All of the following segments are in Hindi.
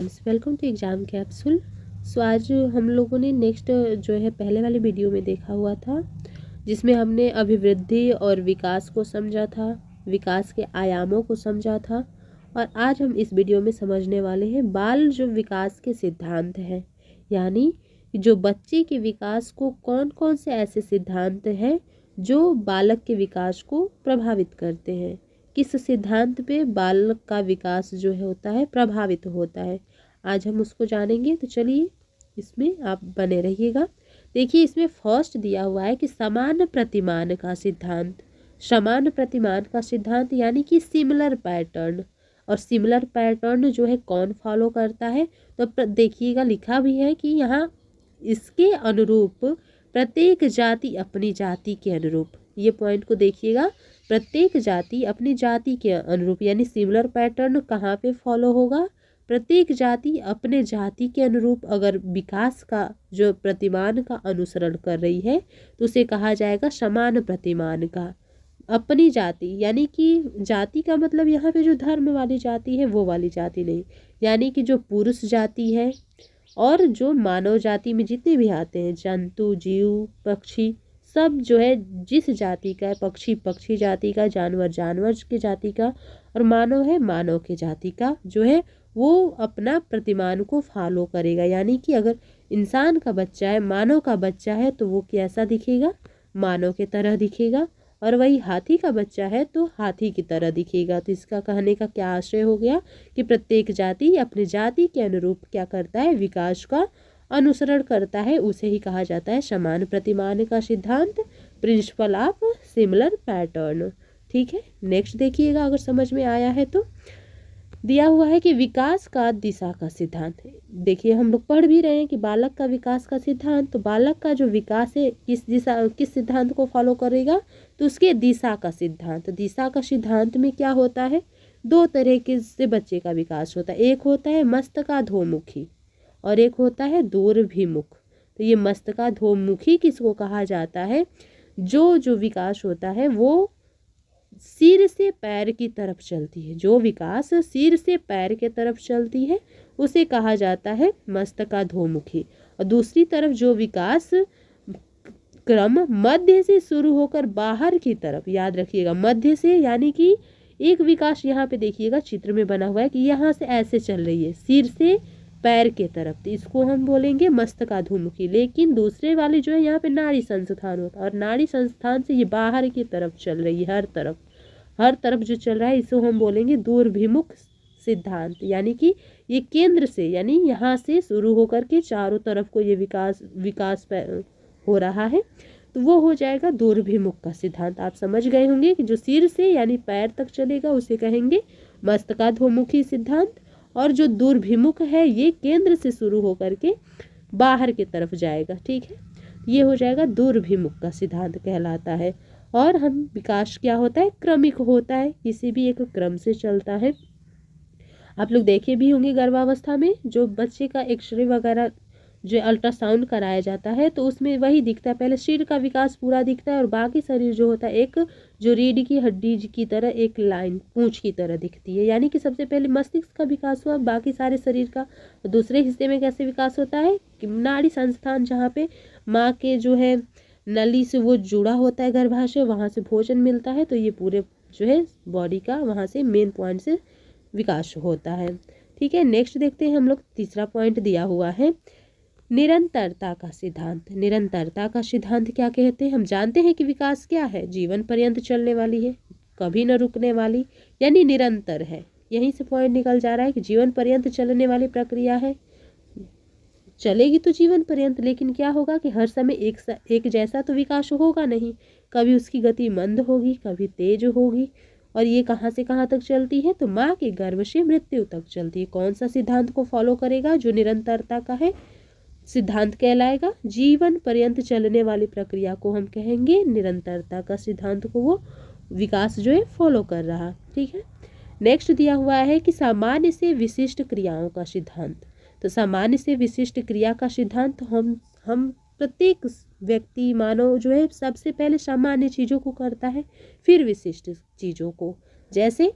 Friends, welcome to exam capsule. So आज हम लोगों ने नेक्स्ट जो है पहले वाले वीडियो में देखा हुआ था, जिसमें हमने अभिवृद्धि और विकास को समझा था, विकास के आयामों को समझा था। और आज हम इस वीडियो में समझने वाले हैं बाल जो विकास के सिद्धांत हैं, यानी जो बच्चे के विकास को कौन कौन से ऐसे सिद्धांत हैं जो बालक के विकास को प्रभावित करते हैं, किस सिद्धांत पे बालक का विकास जो है होता है प्रभावित होता है। आज हम उसको जानेंगे, तो चलिए इसमें आप बने रहिएगा। देखिए, इसमें फर्स्ट दिया हुआ है कि समान प्रतिमान का सिद्धांत। समान प्रतिमान का सिद्धांत यानी कि सिमिलर पैटर्न। और सिमिलर पैटर्न जो है कौन फॉलो करता है, तो देखिएगा लिखा भी है कि यहाँ इसके अनुरूप प्रत्येक जाति अपनी जाति के अनुरूप, ये पॉइंट को देखिएगा, प्रत्येक जाति अपनी जाति के अनुरूप, यानी सिमिलर पैटर्न कहाँ पे फॉलो होगा, प्रत्येक जाति अपने जाति के अनुरूप अगर विकास का जो प्रतिमान का अनुसरण कर रही है तो उसे कहा जाएगा समान प्रतिमान का। अपनी जाति यानी कि जाति का मतलब यहाँ पे जो धर्म वाली जाति है वो वाली जाति नहीं, यानी कि जो पुरुष जाति है और जो मानव जाति में जितने भी आते हैं जंतु, जीव, पक्षी, सब जो है जिस जाति का है, पक्षी पक्षी जाति का, जानवर जानवर की जाति का, और मानव है मानव के जाति का, जो है वो अपना प्रतिमान को फॉलो करेगा। यानी कि अगर इंसान का बच्चा है, मानव का बच्चा है, तो वो कैसा दिखेगा, मानव के तरह दिखेगा। और वही हाथी का बच्चा है तो हाथी की तरह दिखेगा। तो इसका कहने का क्या आशय हो गया कि प्रत्येक जाति अपनी जाति के अनुरूप क्या करता है, विकास का अनुसरण करता है। उसे ही कहा जाता है समान प्रतिमान का सिद्धांत, प्रिंसिपल ऑफ सिमिलर पैटर्न। ठीक है, नेक्स्ट देखिएगा, अगर समझ में आया है तो दिया हुआ है कि विकास का दिशा का सिद्धांत है। देखिए, हम लोग पढ़ भी रहे हैं कि बालक का विकास का सिद्धांत, तो बालक का जो विकास है किस दिशा किस सिद्धांत को फॉलो करेगा, तो उसके दिशा का सिद्धांत। दिशा का सिद्धांत में क्या होता है, दो तरह के से बच्चे का विकास होता है। एक होता है मस्तकाधोमुखी और एक होता है दूरभिमुख। तो ये मस्तकाधोमुखी किसको कहा जाता है, जो विकास होता है वो सिर से पैर की तरफ चलती है, जो विकास सिर से पैर के तरफ चलती है उसे कहा जाता है मस्तकाधोमुखी। और दूसरी तरफ जो विकास क्रम मध्य से शुरू होकर बाहर की तरफ, याद रखिएगा मध्य से, यानी कि एक विकास यहाँ पे देखिएगा चित्र में बना हुआ है कि यहाँ से ऐसे चल रही है सिर से पैर के तरफ, तो इसको हम बोलेंगे मस्तकाधोमुखी। लेकिन दूसरे वाले जो है यहाँ पे नाड़ी संस्थान होता है, और नाड़ी संस्थान से ये बाहर की तरफ चल रही है, हर तरफ जो चल रहा है, इसको हम बोलेंगे दूरभिमुख सिद्धांत। यानी कि ये केंद्र से, यानी यहाँ से शुरू होकर के चारों तरफ को ये विकास हो रहा है, तो वो हो जाएगा दूरभिमुख का सिद्धांत। आप समझ गए होंगे कि जो सिर से यानी पैर तक चलेगा उसे कहेंगे मस्तकाधोमुखी सिद्धांत, और जो दूरभिमुख है ये केंद्र से शुरू होकर के बाहर की तरफ जाएगा। ठीक है, ये हो जाएगा दूरभिमुख का सिद्धांत कहलाता है। और हम विकास क्या होता है, क्रमिक होता है, किसी भी एक क्रम से चलता है। आप लोग देखे भी होंगे गर्भावस्था में जो बच्चे का एक्सरे वगैरह जो अल्ट्रासाउंड कराया जाता है तो उसमें वही दिखता है, पहले सिर का विकास पूरा दिखता है और बाकी शरीर जो होता है एक जो रीढ़ की हड्डी की तरह एक लाइन पूंछ की तरह दिखती है। यानी कि सबसे पहले मस्तिष्क का विकास हुआ, बाकी सारे शरीर का। दूसरे हिस्से में कैसे विकास होता है कि नाड़ी संस्थान, जहाँ पे माँ के जो है नली से वो जुड़ा होता है गर्भाशय, वहाँ से भोजन मिलता है, तो ये पूरे जो है बॉडी का वहाँ से मेन पॉइंट से विकास होता है। ठीक है, नेक्स्ट देखते हैं हम लोग, तीसरा पॉइंट दिया हुआ है निरंतरता का सिद्धांत। निरंतरता का सिद्धांत क्या कहते हैं, हम जानते हैं कि विकास क्या है, जीवन पर्यंत चलने वाली है, कभी न रुकने वाली, यानी निरंतर है। यहीं से पॉइंट निकल जा रहा है कि जीवन पर्यंत चलने वाली प्रक्रिया है, चलेगी तो जीवन पर्यंत, लेकिन क्या होगा कि हर समय एक जैसा तो विकास होगा नहीं, कभी उसकी गति मंद होगी, कभी तेज होगी। और ये कहाँ से कहाँ तक चलती है, तो माँ के गर्भ से मृत्यु तक चलती है। कौन सा सिद्धांत को फॉलो करेगा, जो निरंतरता का है सिद्धांत कहलाएगा। जीवन पर्यंत चलने वाली प्रक्रिया को हम कहेंगे निरंतरता का सिद्धांत को वो विकास जो है फॉलो कर रहा। ठीक है, नेक्स्ट दिया हुआ है कि सामान्य से विशिष्ट क्रियाओं का सिद्धांत। तो सामान्य से विशिष्ट क्रिया का सिद्धांत हम प्रत्येक व्यक्ति मानव जो है सबसे पहले सामान्य चीज़ों को करता है, फिर विशिष्ट चीज़ों को। जैसे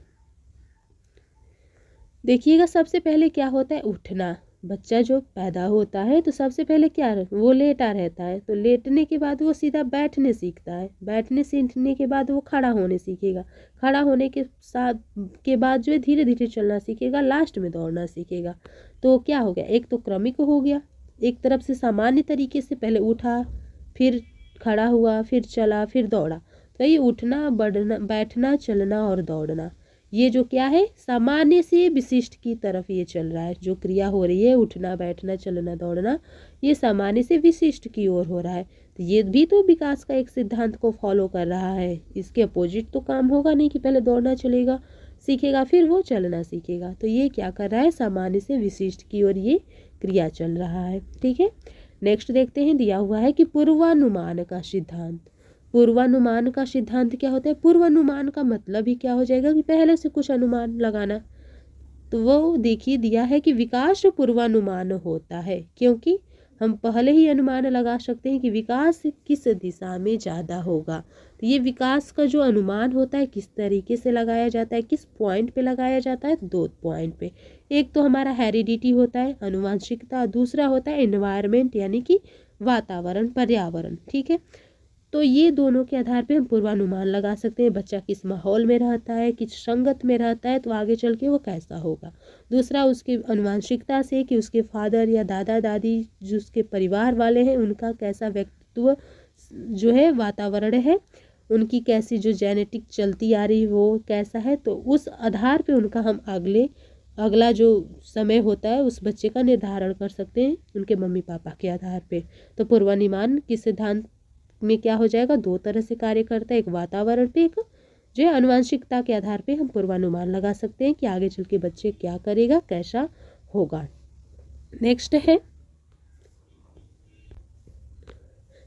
देखिएगा सबसे पहले क्या होता है, उठना। बच्चा जो पैदा होता है तो सबसे पहले क्या वो लेटा रहता है, तो लेटने के बाद वो सीधा बैठने सीखता है, बैठने सीखने के बाद वो खड़ा होने सीखेगा, खड़ा होने के साथ के बाद जो है धीरे धीरे चलना सीखेगा, लास्ट में दौड़ना सीखेगा। तो क्या हो गया, एक तो क्रमिक हो गया, एक तरफ से सामान्य तरीके से पहले उठा, फिर खड़ा हुआ, फिर चला, फिर दौड़ा। तो ये उठना, बढ़ना, बैठना, चलना और दौड़ना, ये जो क्या है सामान्य से विशिष्ट की तरफ ये चल रहा है। जो क्रिया हो रही है उठना, बैठना, चलना, दौड़ना, ये सामान्य से विशिष्ट की ओर हो रहा है। तो ये भी तो विकास का एक सिद्धांत को फॉलो कर रहा है। इसके अपोजिट तो काम होगा नहीं कि पहले दौड़ना चलेगा सीखेगा फिर वो चलना सीखेगा। तो ये क्या कर रहा है, सामान्य से विशिष्ट की ओर ये क्रिया चल रहा है। ठीक है, नेक्स्ट देखते हैं, दिया हुआ है कि पूर्वानुमान का सिद्धांत। पूर्वानुमान का सिद्धांत क्या होता है, पूर्वानुमान का मतलब ही क्या हो जाएगा कि पहले से कुछ अनुमान लगाना। तो वो देखिए दिया है कि विकास पूर्वानुमान होता है, क्योंकि हम पहले ही अनुमान लगा सकते हैं कि विकास किस दिशा में ज़्यादा होगा। तो ये विकास का जो अनुमान होता है किस तरीके से लगाया जाता है, किस पॉइंट पे लगाया जाता है, दो पॉइंट पे। एक तो हमारा हेरिडिटी होता है, आनुवंशिकता, दूसरा होता है एनवायरमेंट यानी कि वातावरण, पर्यावरण। ठीक है, तो ये दोनों के आधार पे हम पूर्वानुमान लगा सकते हैं बच्चा किस माहौल में रहता है, किस संगत में रहता है, तो आगे चल के वो कैसा होगा। दूसरा उसकी आनुवंशिकता से कि उसके फादर या दादा दादी जो उसके परिवार वाले हैं उनका कैसा व्यक्तित्व जो है, वातावरण है, उनकी कैसी जो जेनेटिक चलती आ रही वो कैसा है, तो उस आधार पे उनका हम अगला जो समय होता है उस बच्चे का निर्धारण कर सकते हैं उनके मम्मी पापा के आधार पे। तो पूर्वानुमान के सिद्धांत में क्या हो जाएगा, दो तरह से कार्य करता है, एक वातावरण पे, एक जो है आनुवंशिकता के आधार पे हम पूर्वानुमान लगा सकते हैं कि आगे चल के बच्चे क्या करेगा, कैसा होगा। नेक्स्ट है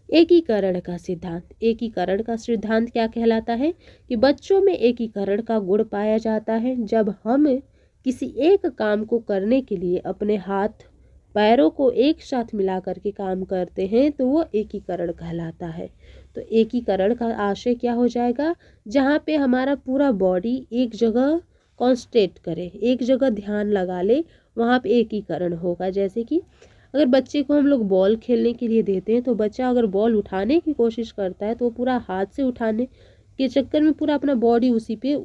एकीकरण का सिद्धांत। एकीकरण का सिद्धांत क्या कहलाता है कि बच्चों में एकीकरण का गुण पाया जाता है जब हम किसी एक काम को करने के लिए अपने हाथ पैरों को एक साथ मिला करके काम करते हैं तो वो एकीकरण कहलाता है। तो एकीकरण का आशय क्या हो जाएगा, जहाँ पे हमारा पूरा बॉडी एक जगह कॉन्सेंट्रेट करे, एक जगह ध्यान लगा ले, वहाँ पे एकीकरण होगा। जैसे कि अगर बच्चे को हम लोग बॉल खेलने के लिए देते हैं तो बच्चा अगर बॉल उठाने की कोशिश करता है तो पूरा हाथ से उठाने के चक्कर में पूरा अपना बॉडी उसी पे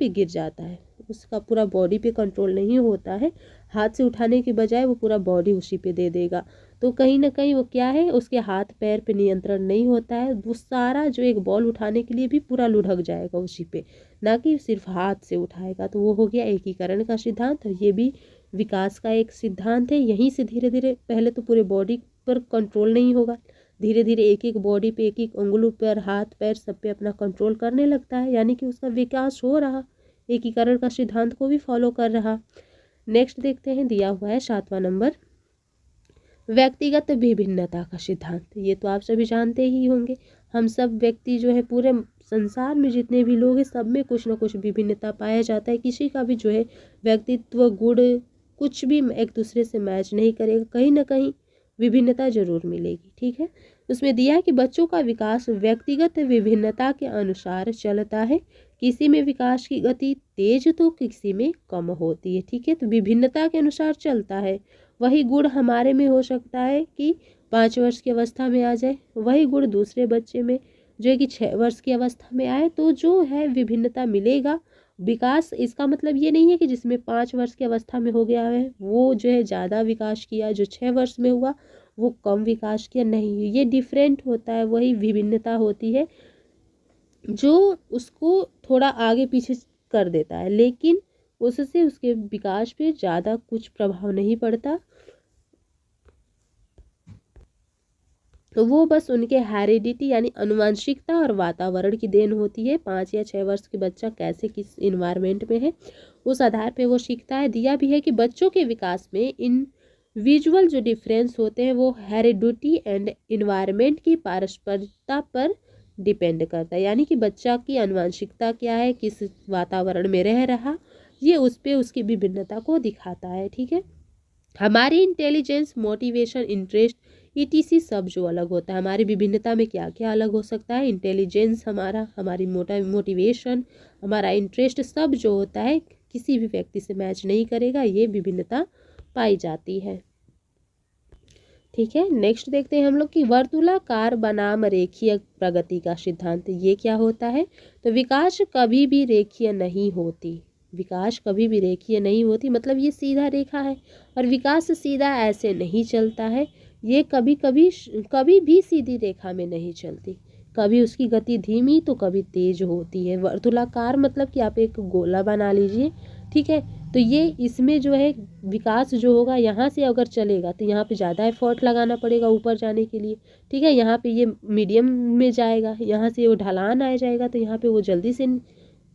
गिर जाता है, उसका पूरा बॉडी पे कंट्रोल नहीं होता है। हाथ से उठाने के बजाय वो पूरा बॉडी उसी पे दे देगा, तो कहीं ना कहीं वो क्या है, उसके हाथ पैर पे नियंत्रण नहीं होता है, वो सारा जो एक बॉल उठाने के लिए भी पूरा लुढ़क जाएगा उसी पे, ना कि सिर्फ हाथ से उठाएगा। तो वो हो गया एकीकरण का सिद्धांत। और ये भी विकास का एक सिद्धांत है। यहीं से धीरे धीरे, पहले तो पूरे बॉडी पर कंट्रोल नहीं होगा, धीरे धीरे एक एक बॉडी पे, एक एक उंगलों पर, हाथ पैर सब पे अपना कंट्रोल करने लगता है, यानी कि उसका विकास हो रहा, एकीकरण का सिद्धांत को भी फॉलो कर रहा। नेक्स्ट देखते हैं, दिया हुआ है 7वां नंबर, व्यक्तिगत विभिन्नता का सिद्धांत। ये तो आप सभी जानते ही होंगे, हम सब व्यक्ति जो है पूरे संसार में जितने भी लोग हैं सब में कुछ ना कुछ विभिन्नता पाया जाता है। किसी का भी जो है व्यक्तित्व गुण कुछ भी एक दूसरे से मैच नहीं करेगा, कहीं ना कहीं विभिन्नता जरूर मिलेगी। ठीक है, उसमें दिया है कि बच्चों का विकास व्यक्तिगत विभिन्नता के अनुसार चलता है, किसी में विकास की गति तेज तो किसी में कम होती है। ठीक है, तो विभिन्नता के अनुसार चलता है। वही गुण हमारे में हो सकता है कि 5 वर्ष की अवस्था में आ जाए, वही गुण दूसरे बच्चे में जो है कि 6 वर्ष की अवस्था में आए, तो जो है विभिन्नता मिलेगा। विकास इसका मतलब ये नहीं है कि जिसमें 5 वर्ष की अवस्था में हो गया है वो जो है ज़्यादा विकास किया, जो 6 वर्ष में हुआ वो कम विकास किया, नहीं, ये डिफरेंट होता है, वही विभिन्नता होती है जो उसको थोड़ा आगे पीछे कर देता है, लेकिन उससे उसके विकास पे ज़्यादा कुछ प्रभाव नहीं पड़ता। तो वो बस उनके हेरिडिटी यानी आनुवंशिकता और वातावरण की देन होती है। 5 या 6 वर्ष के बच्चा कैसे किस इन्वायरमेंट में है उस आधार पे वो सीखता है। दिया भी है कि बच्चों के विकास में इन विजुअल जो डिफरेंस होते हैं वो हेरिडिटी एंड इन्वायरमेंट की पारस्परिकता पर डिपेंड करता है, यानी कि बच्चा की आनुवंशिकता क्या है, किस वातावरण में रह रहा, ये उस पर उसकी विभिन्नता को दिखाता है। ठीक है, हमारी इंटेलिजेंस, मोटिवेशन, इंटरेस्ट ईटीसी सब जो अलग होता है, हमारी विभिन्नता में क्या क्या अलग हो सकता है, इंटेलिजेंस हमारी मोटिवेशन, हमारा इंटरेस्ट सब जो होता है किसी भी व्यक्ति से मैच नहीं करेगा, ये विभिन्नता पाई जाती है। ठीक है, नेक्स्ट देखते हैं हम लोग कि वर्तुलाकार बनाम रेखीय प्रगति का सिद्धांत ये क्या होता है। तो विकास कभी भी रेखीय नहीं होती, विकास कभी भी रेखीय नहीं होती, मतलब ये सीधा रेखा है और विकास सीधा ऐसे नहीं चलता है, ये कभी भी सीधी रेखा में नहीं चलती, कभी उसकी गति धीमी तो कभी तेज होती है। वर्तुलाकार मतलब कि आप एक गोला बना लीजिए, ठीक है, तो ये इसमें जो है विकास जो होगा यहाँ से अगर चलेगा तो यहाँ पे ज़्यादा एफर्ट लगाना पड़ेगा ऊपर जाने के लिए, ठीक है, यहाँ पे ये मीडियम में जाएगा, यहाँ से वो ढलान आ जाएगा तो यहाँ पे वो जल्दी से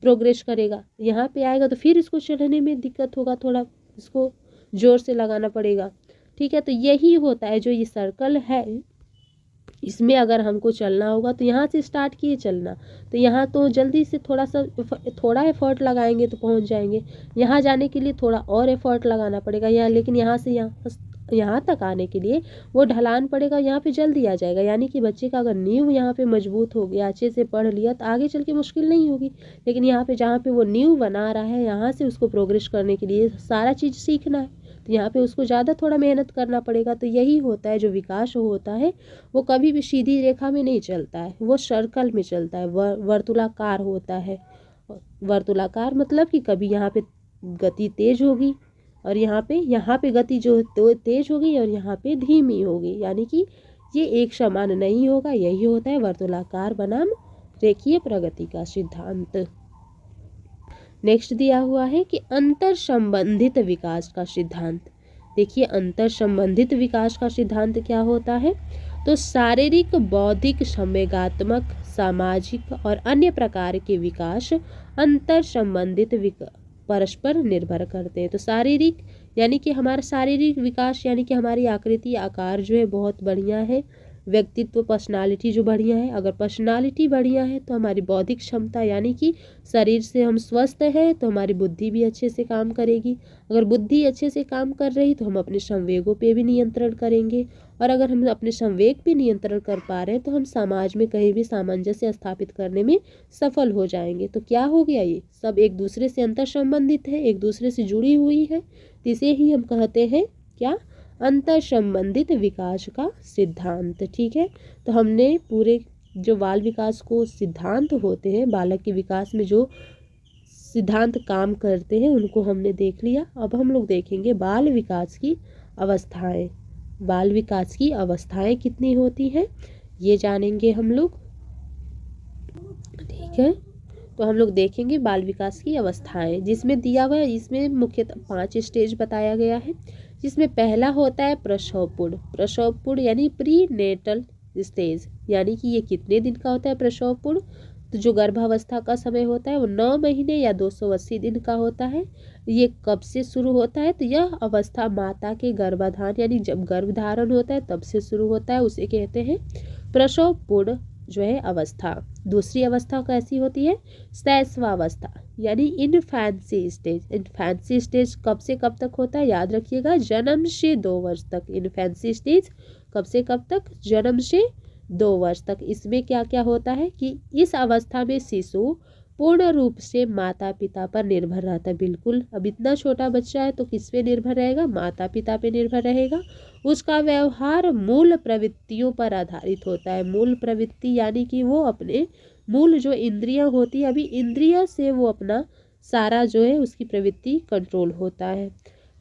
प्रोग्रेस करेगा, यहाँ पे आएगा तो फिर इसको चढ़ने में दिक्कत होगा, थोड़ा इसको ज़ोर से लगाना पड़ेगा, ठीक है। तो यही होता है जो ये सर्कल है, इसमें अगर हमको चलना होगा तो यहाँ से स्टार्ट किए चलना, तो यहाँ तो जल्दी से थोड़ा एफर्ट लगाएंगे तो पहुँच जाएंगे, यहाँ जाने के लिए थोड़ा और एफर्ट लगाना पड़ेगा यहाँ, लेकिन यहाँ से यहाँ तक आने के लिए वो ढलान पड़ेगा, यहाँ पे जल्दी आ जाएगा। यानी कि बच्चे का अगर नींव यहाँ पे मजबूत हो गया, अच्छे से पढ़ लिया तो आगे चल के मुश्किल नहीं होगी, लेकिन यहाँ पे जहाँ पे वो नींव बना रहा है यहाँ से उसको प्रोग्रेस करने के लिए सारा चीज़ सीखना है, तो यहाँ पे उसको ज़्यादा थोड़ा मेहनत करना पड़ेगा। तो यही होता है जो विकास होता है वो कभी भी सीधी रेखा में नहीं चलता है, वो सर्कल में चलता है, वर्तुलाकार होता है। वर्तुलाकार मतलब कि कभी यहाँ पे गति तेज होगी और यहाँ पे गति जो तेज होगी और यहाँ पे धीमी होगी, यानी कि ये एक समान नहीं होगा। यही होता है वर्तुलाकार बनाम रेखीय प्रगति का सिद्धांत। नेक्स्ट दिया हुआ है कि अंतर संबंधित विकास का सिद्धांत। देखिए अंतर संबंधित विकास का सिद्धांत क्या होता है। तो शारीरिक, बौद्धिक, संवेगात्मक, सामाजिक और अन्य प्रकार के विकास अंतर संबंधित परस्पर निर्भर करते हैं। तो शारीरिक यानी कि हमारा शारीरिक विकास यानी कि हमारी आकृति आकार जो है बहुत बढ़िया है, व्यक्तित्व पर्सनालिटी जो बढ़िया है, अगर पर्सनालिटी बढ़िया है तो हमारी बौद्धिक क्षमता यानी कि शरीर से हम स्वस्थ हैं तो हमारी बुद्धि भी अच्छे से काम करेगी, अगर बुद्धि अच्छे से काम कर रही तो हम अपने संवेगों पे भी नियंत्रण करेंगे, और अगर हम अपने संवेग पे नियंत्रण कर पा रहे हैं तो हम समाज में कहीं भी सामंजस्य स्थापित करने में सफल हो जाएंगे। तो क्या हो गया, ये सब एक दूसरे से अंतर संबंधित है, एक दूसरे से जुड़ी हुई है, इसे ही हम कहते हैं क्या, अंतर संबंधित विकास का सिद्धांत। ठीक है, तो हमने पूरे जो बाल विकास को सिद्धांत होते हैं, बालक के विकास में जो सिद्धांत काम करते हैं उनको हमने देख लिया। अब हम लोग देखेंगे बाल विकास की अवस्थाएं। बाल विकास की अवस्थाएं कितनी होती हैं ये जानेंगे हम लोग। ठीक है, तो हम लोग देखेंगे बाल विकास की अवस्थाएं, जिसमें दिया हुआ है, इसमें मुख्यतः 5 स्टेज बताया गया है, जिसमें पहला होता है प्रसवपूर्व। प्रसवपूर्व यानी प्री नेटल स्टेज, यानी कि ये कितने दिन का होता है प्रसवपूर्व। तो जो गर्भावस्था का समय होता है वो 9 महीने या 280 दिन का होता है। ये कब से शुरू होता है, तो यह अवस्था माता के गर्भाधान यानी जब गर्भधारण होता है तब से शुरू होता है, उसे कहते हैं प्रसवपूर्व जो है अवस्था। दूसरी अवस्था कैसी होती है, शैशवावस्था यानी इनफैंसी स्टेज। इनफैंसी स्टेज कब से कब तक होता है, याद रखिएगा, जन्म से 2 वर्ष तक। इनफैंसी स्टेज कब से कब तक, जन्म से 2 वर्ष तक। इसमें क्या क्या होता है कि इस अवस्था में शिशु पूर्ण रूप से माता पिता पर निर्भर रहता है। बिल्कुल, अब इतना छोटा बच्चा है तो किस पे निर्भर रहेगा, माता पिता पे निर्भर रहेगा। उसका व्यवहार मूल प्रवृत्तियों पर आधारित होता है। मूल प्रवृत्ति यानी कि वो अपने मूल जो इंद्रियां होती है, अभी इंद्रिय से वो अपना सारा जो है उसकी प्रवृत्ति कंट्रोल होता है।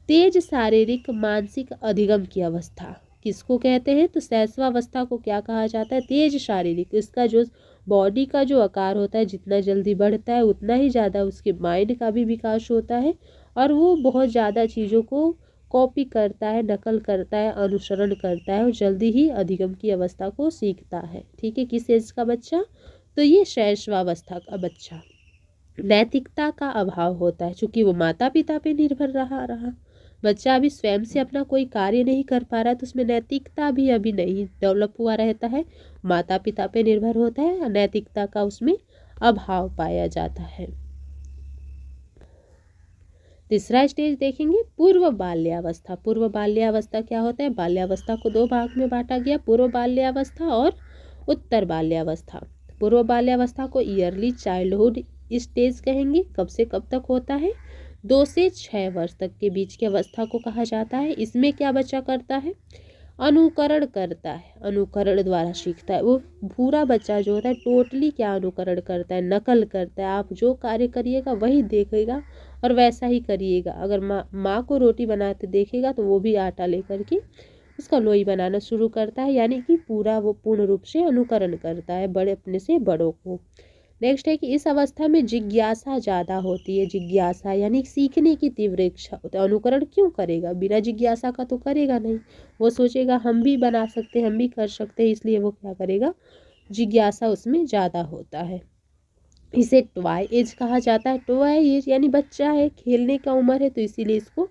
तेज शारीरिक मानसिक अधिगम की अवस्था किसको कहते हैं, तो शैशवावस्था को क्या कहा जाता है, तेज शारीरिक। इसका जो बॉडी का जो आकार होता है जितना जल्दी बढ़ता है उतना ही ज़्यादा उसके माइंड का भी विकास होता है, और वो बहुत ज़्यादा चीज़ों को कॉपी करता है, नकल करता है, अनुसरण करता है और जल्दी ही अधिगम की अवस्था को सीखता है। ठीक है, किस एज का बच्चा, तो ये शैशवावस्था का बच्चा। नैतिकता का अभाव होता है, चूँकि वो माता पिता पे निर्भर रहा बच्चा अभी स्वयं से अपना कोई कार्य नहीं कर पा रहा है, तो उसमें नैतिकता भी अभी नहीं डेवलप हुआ रहता है, माता पिता पे निर्भर होता है, नैतिकता का उसमें अभाव पाया जाता है। तीसरा स्टेज देखेंगे पूर्व बाल्यावस्था। पूर्व बाल्यावस्था क्या होता है, बाल्यावस्था को 2 भाग में बांटा गया, पूर्व बाल्यावस्था और उत्तर बाल्यावस्था। पूर्व बाल्यावस्था को ईयरली चाइल्डहुड स्टेज कहेंगे। कब से कब तक होता है, 2 से 6 वर्ष तक के बीच की अवस्था को कहा जाता है। इसमें क्या बच्चा करता है, अनुकरण करता है, अनुकरण द्वारा सीखता है। वो पूरा बच्चा जो होता है टोटली क्या अनुकरण करता है, नकल करता है। आप जो कार्य करिएगा वही देखेगा और वैसा ही करिएगा। अगर माँ को रोटी बनाते देखेगा तो वो भी आटा लेकर के उसका लोई बनाना शुरू करता है, यानी कि पूरा वो पूर्ण रूप से अनुकरण करता है बड़े अपने से बड़ों को। नेक्स्ट है कि इस अवस्था में जिज्ञासा ज़्यादा होती है। जिज्ञासा यानी सीखने की तीव्र इच्छा होती है। अनुकरण क्यों करेगा, बिना जिज्ञासा का तो करेगा नहीं। वो सोचेगा हम भी बना सकते हैं, हम भी कर सकते हैं, इसलिए वो क्या करेगा, जिज्ञासा उसमें ज़्यादा होता है। इसे टॉय एज कहा जाता है। टॉय एज यानी बच्चा है, खेलने का उम्र है, तो इसीलिए इसको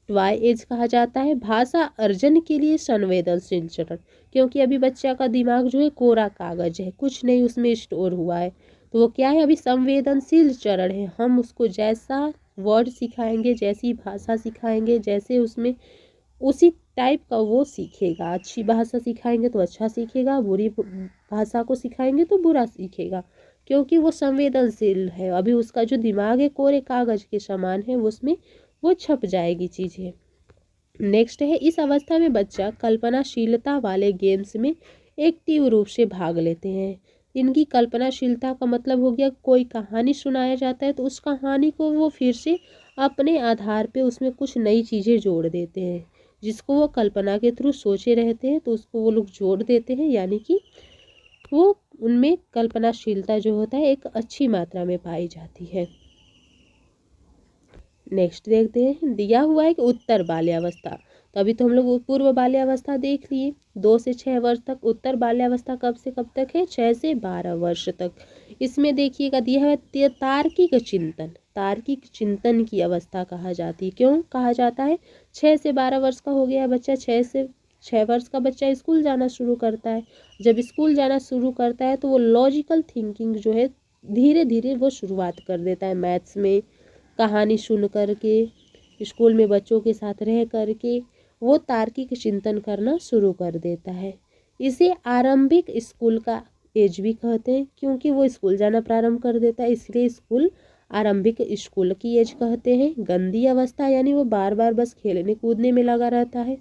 टॉय एज कहा जाता है। भाषा अर्जन के लिए संवेदनशील चरण, क्योंकि अभी बच्चा का दिमाग जो है कोरा कागज है, कुछ नहीं उसमें स्टोर हुआ है, तो वो क्या है, अभी संवेदनशील चरण है। हम उसको जैसा वर्ड सिखाएंगे, जैसी भाषा सिखाएंगे, जैसे उसमें उसी टाइप का वो सीखेगा। अच्छी भाषा सिखाएंगे तो अच्छा सीखेगा, बुरी भाषा को सिखाएंगे तो बुरा सीखेगा, क्योंकि वो संवेदनशील है। अभी उसका जो दिमाग है कोरे कागज के समान है, उसमें वो छप जाएगी चीज़ें। नेक्स्ट है, इस अवस्था में बच्चा कल्पनाशीलता वाले गेम्स में एक्टिव रूप से भाग लेते हैं। इनकी कल्पनाशीलता का मतलब हो गया, कोई कहानी सुनाया जाता है तो उस कहानी को वो फिर से अपने आधार पे उसमें कुछ नई चीज़ें जोड़ देते हैं, जिसको वो कल्पना के थ्रू सोचे रहते हैं तो उसको वो लोग जोड़ देते हैं, यानी कि वो उनमें कल्पनाशीलता जो होता है एक अच्छी मात्रा में पाई जाती है। नेक्स्ट देखते हैं, दिया हुआ है कि उत्तर बाल्यावस्था। तो अभी तो हम लोग पूर्व बाल्यावस्था देख लिए, 2 से 6 वर्ष तक। उत्तर बाल्यावस्था कब से कब तक है, 6 से 12 वर्ष तक। इसमें देखिएगा दिया है तार्किक चिंतन। तार्किक चिंतन की अवस्था कहा जाती है। क्यों कहा जाता है, 6 से 12 वर्ष का हो गया बच्चा, 6 वर्ष का बच्चा स्कूल जाना शुरू करता है। जब स्कूल जाना शुरू करता है तो वो लॉजिकल थिंकिंग जो है धीरे धीरे वो शुरुआत कर देता है। मैथ्स में कहानी सुन कर के, स्कूल में बच्चों के साथ रह कर के वो तार्किक चिंतन करना शुरू कर देता है। इसे आरंभिक स्कूल का एज भी कहते हैं, क्योंकि वो स्कूल जाना प्रारंभ कर देता है, इसलिए स्कूल आरंभिक स्कूल की एज कहते हैं। गंदी अवस्था यानी वो बार बार बस खेलने कूदने में लगा रहता है,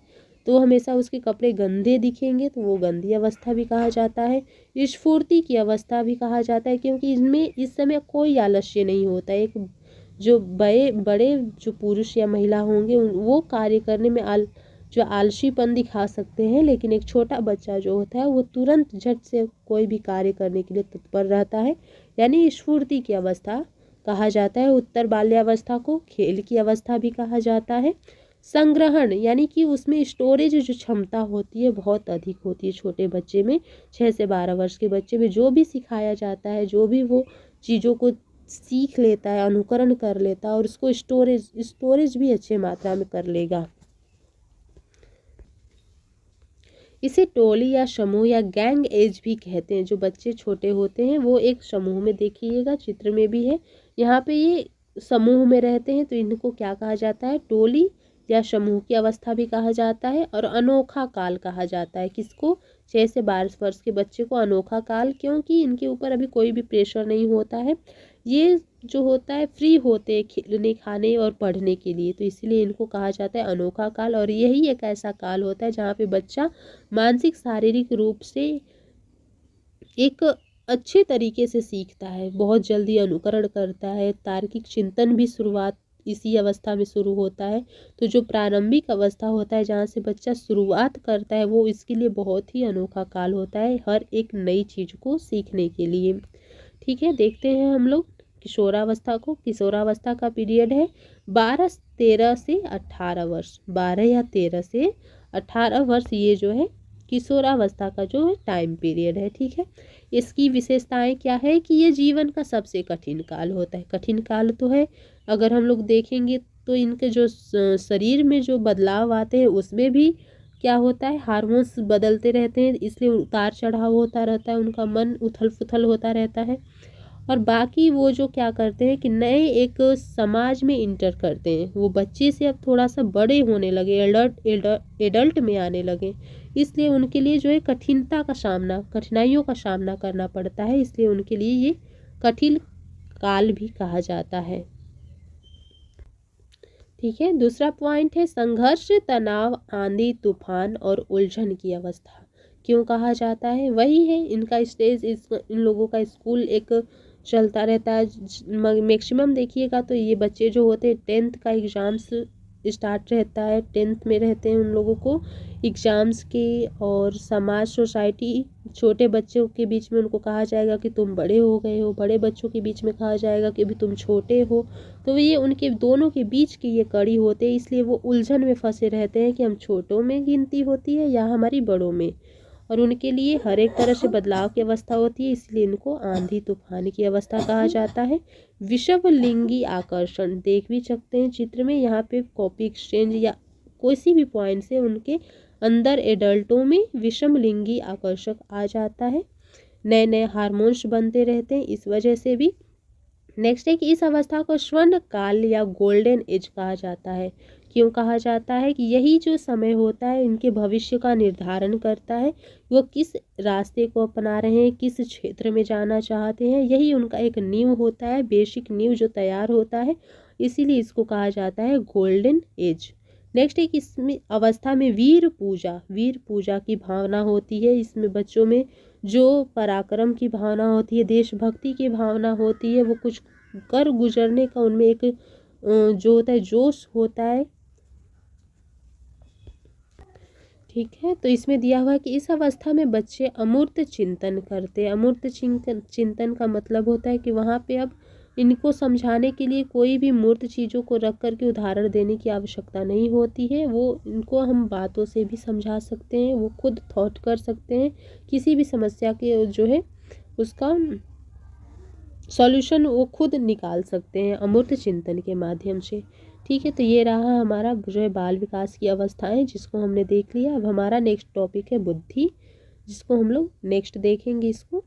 तो हमेशा उसके कपड़े गंदे दिखेंगे तो वो गंदी अवस्था भी कहा जाता है। स्फूर्ति की अवस्था भी कहा जाता है, क्योंकि इसमें इस समय कोई आलस्य नहीं होता है। एक जो बड़े बड़े जो पुरुष या महिला होंगे वो कार्य करने में जो आलसीपन दिखा सकते हैं, लेकिन एक छोटा बच्चा जो होता है वो तुरंत झट से कोई भी कार्य करने के लिए तत्पर रहता है, यानी स्फूर्ति की अवस्था कहा जाता है। उत्तर बाल्यावस्था को खेल की अवस्था भी कहा जाता है। संग्रहण यानी कि उसमें स्टोरेज जो क्षमता होती है बहुत अधिक होती है छोटे बच्चे में। 6 से 12 वर्ष के बच्चे में जो भी सिखाया जाता है, जो भी वो चीज़ों को सीख लेता है, अनुकरण कर लेता है और उसको स्टोरेज भी अच्छे मात्रा में कर लेगा। इसे टोली या समूह या गैंग एज भी कहते हैं। जो बच्चे छोटे होते हैं वो एक समूह में, देखिएगा चित्र में भी है यहाँ पे, ये समूह में रहते हैं, तो इनको क्या कहा जाता है, टोली या समूह की अवस्था भी कहा जाता है। और अनोखा काल कहा जाता है किसको, 6 से 12 वर्ष के बच्चे को अनोखा काल, क्योंकि इनके ऊपर अभी कोई भी प्रेशर नहीं होता है। ये जो होता है फ्री होते हैं खेलने खाने और पढ़ने के लिए, तो इसीलिए इनको कहा जाता है अनोखा काल। और यही एक ऐसा काल होता है जहाँ पे बच्चा मानसिक शारीरिक रूप से एक अच्छे तरीके से सीखता है, बहुत जल्दी अनुकरण करता है। तार्किक चिंतन भी शुरुआत इसी अवस्था में शुरू होता है। तो जो प्रारंभिक अवस्था होता है जहाँ से बच्चा शुरुआत करता है, वो इसके लिए बहुत ही अनोखा काल होता है हर एक नई चीज़ को सीखने के लिए। ठीक है, देखते हैं हम लोग किशोरावस्था को। किशोरावस्था का पीरियड है 12-13 से 18 वर्ष। 12 या 13 से 18 वर्ष ये जो है किशोरावस्था का जो है टाइम पीरियड है। ठीक है, इसकी विशेषताएं क्या है कि ये जीवन का सबसे कठिन काल होता है। कठिन काल तो है, अगर हम लोग देखेंगे तो इनके जो शरीर में जो बदलाव आते हैं उसमें भी क्या होता है, हार्मोन्स बदलते रहते हैं, इसलिए उतार चढ़ाव होता रहता है, उनका मन उथल पुथल होता रहता है। और बाकी वो जो क्या करते हैं कि नए एक समाज में इंटर करते हैं, वो बच्चे से अब थोड़ा सा बड़े होने लगे, एडल्ट में आने लगे, इसलिए उनके लिए जो है कठिनाइयों का सामना करना पड़ता है, इसलिए उनके लिए ये कठिन काल भी कहा जाता है। ठीक है। दूसरा पॉइंट है संघर्ष, तनाव, आंधी तूफान और उलझन की अवस्था। क्यों कहा जाता है? वही है, इनका स्टेज, इन लोगों का स्कूल एक चलता रहता है। मैक्सिमम देखिएगा तो ये बच्चे जो होते हैं 10th का एग्ज़ाम्स स्टार्ट रहता है, 10th में रहते हैं उन लोगों को एग्ज़ाम्स के, और समाज सोसाइटी छोटे बच्चों के बीच में उनको कहा जाएगा कि तुम बड़े हो गए हो, बड़े बच्चों के बीच में कहा जाएगा कि भी तुम छोटे हो। तो ये उनके दोनों के बीच की ये कड़ी होते हैं, इसलिए वो उलझन में फंसे रहते हैं कि हम छोटों में गिनती होती है या हमारी बड़ों में, और उनके लिए हर एक तरह से बदलाव की अवस्था होती है, इसलिए इनको आंधी तूफान की अवस्था कहा जाता है। विषम लिंगी आकर्षण देख भी सकते हैं चित्र में, यहाँ पे कॉपी एक्सचेंज या किसी भी पॉइंट से उनके अंदर एडल्टों में विषम लिंगी आकर्षक आ जाता है। नए नए हार्मोन्स बनते रहते हैं इस वजह से भी। नेक्स्ट है कि इस अवस्था को स्वर्ण काल या गोल्डन एज कहा जाता है। क्यों कहा जाता है? कि यही जो समय होता है इनके भविष्य का निर्धारण करता है, वो किस रास्ते को अपना रहे हैं, किस क्षेत्र में जाना चाहते हैं, यही उनका एक नींव होता है, बेसिक नींव जो तैयार होता है, इसीलिए इसको कहा जाता है गोल्डन एज। नेक्स्ट है कि इसमें अवस्था में वीर पूजा की भावना होती है। इसमें बच्चों में जो पराक्रम की भावना होती है, देशभक्ति की भावना होती है, वो कुछ कर गुजरने का उनमें एक जो होता है जोश होता है। ठीक है, तो इसमें दिया हुआ है कि इस अवस्था में बच्चे अमूर्त चिंतन करते हैं। अमूर्त चिंतन का मतलब होता है कि वहाँ पे अब इनको समझाने के लिए कोई भी मूर्त चीज़ों को रख कर के उदाहरण देने की आवश्यकता नहीं होती है। वो इनको हम बातों से भी समझा सकते हैं, वो खुद थॉट कर सकते हैं, किसी भी समस्या के जो है उसका सॉल्यूशन वो खुद निकाल सकते हैं अमूर्त चिंतन के माध्यम से। ठीक है, तो ये रहा हमारा जो है बाल विकास की अवस्थाएं, जिसको हमने देख लिया। अब हमारा नेक्स्ट टॉपिक है बुद्धि, जिसको हम लोग नेक्स्ट देखेंगे इसको।